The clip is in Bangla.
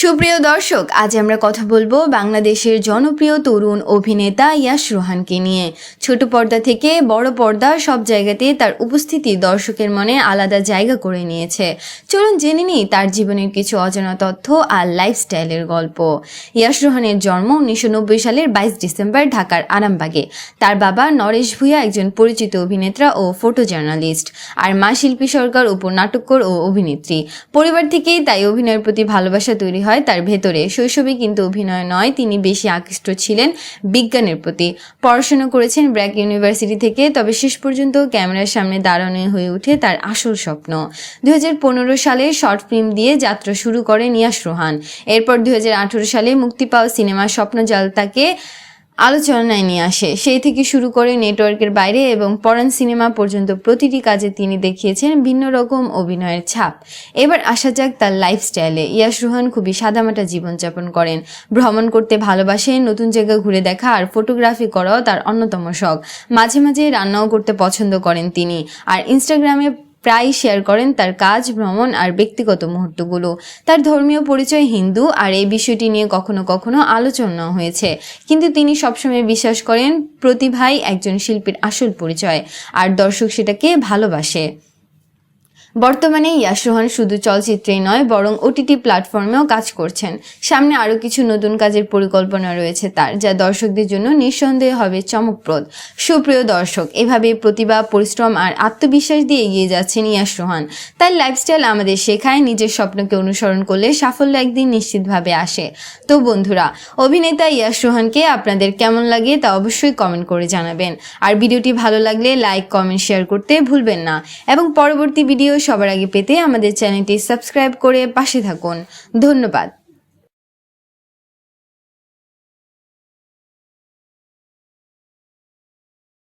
সুপ্রিয় দর্শক, আজ আমরা কথা বলবো বাংলাদেশের জনপ্রিয় তরুণ অভিনেতা ইয়াশ রোহানকে নিয়ে। ছোট পর্দা থেকে বড় পর্দা সব জায়গাতে তার উপস্থিতি দর্শকের মনে আলাদা জায়গা করে নিয়েছে। চলুন জেনে নিই তার জীবনের কিছু অজানা তথ্য আর লাইফস্টাইলের গল্প। ইয়াশ রোহানের জন্ম 1990 সালের 22 ডিসেম্বর ঢাকার আরামবাগে। তার বাবা নরেশ ভূঁইয়া একজন পরিচিত অভিনেতা ও ফটো জার্নালিস্ট, আর মা শিল্পী সরকার উপনাট্যকার ও অভিনেত্রী। পরিবার থেকেই তাই অভিনয়ের প্রতি ভালোবাসা তৈরি হয় তার ভেতরে। শৈশবে কিন্তু অভিনয় নয়, তিনি বেশি আকৃষ্ট ছিলেন বিজ্ঞানের প্রতি। পড়াশোনা করেছেন ব্র্যাক ইউনিভার্সিটি থেকে, তবে শেষ পর্যন্ত ক্যামেরার সামনে দাঁড়ানো হয়ে ওঠে তার আসল স্বপ্ন। 2015 সালে শর্ট ফিল্ম দিয়ে যাত্রা শুরু করেন ইয়াশ রোহান। এরপর 2018 সালে মুক্তি পাওয়া সিনেমা স্বপ্নজাল তাকে আলোচনায় নিয়ে আসে। সেই থেকে শুরু করে নেটওয়ার্কের বাইরে এবং পরাণ সিনেমা পর্যন্ত প্রতিটি কাজে তিনি দেখিয়েছেন ভিন্ন রকম অভিনয়ের ছাপ। এবার আসা যাক তার লাইফস্টাইলে। ইয়াশ রোহান খুবই সাদামাটা জীবনযাপন করেন, ভ্রমণ করতে ভালোবাসেন, নতুন জায়গা ঘুরে দেখা আর ফটোগ্রাফি করাও তার অন্যতম শখ। মাঝে মাঝে রান্নাও করতে পছন্দ করেন তিনি, আর ইনস্টাগ্রামে প্রায় শেয়ার করেন তার কাজ, ভ্রমণ আর ব্যক্তিগত মুহূর্তগুলো। তার ধর্মীয় পরিচয় হিন্দু, আর এই বিষয়টি নিয়ে কখনো কখনো আলোচনা হয়েছে, কিন্তু তিনি সবসময় বিশ্বাস করেন প্রতিভাই একজন শিল্পীর আসল পরিচয়, আর দর্শক সেটাকে ভালোবাসে। বর্তমানে ইয়াশ রোহান শুধু চলচ্চিত্রেই নয়, বরং ওটিটি প্ল্যাটফর্মেও কাজ করছেন। সামনে আরও কিছু নতুন কাজের পরিকল্পনা রয়েছে তার, যা দর্শকদের জন্য নিঃসন্দেহে হবে চমকপ্রদ। সুপ্রিয় দর্শক, এভাবে প্রতিভা, পরিশ্রম আর আত্মবিশ্বাস দিয়ে এগিয়ে যাচ্ছেন ইয়াশ রোহান। তার লাইফস্টাইল আমাদের শেখায় নিজের স্বপ্নকে অনুসরণ করলে সাফল্য একদিন নিশ্চিতভাবে আসে। তো বন্ধুরা, অভিনেতা ইয়াশ রোহানকে আপনাদের কেমন লাগে তা অবশ্যই কমেন্ট করে জানাবেন। আর ভিডিওটি ভালো লাগলে লাইক, কমেন্ট, শেয়ার করতে ভুলবেন না, এবং পরবর্তী ভিডিও সবার আগে পেতে আমাদের চ্যানেলটি সাবস্ক্রাইব করে পাশে থাকুন। ধন্যবাদ।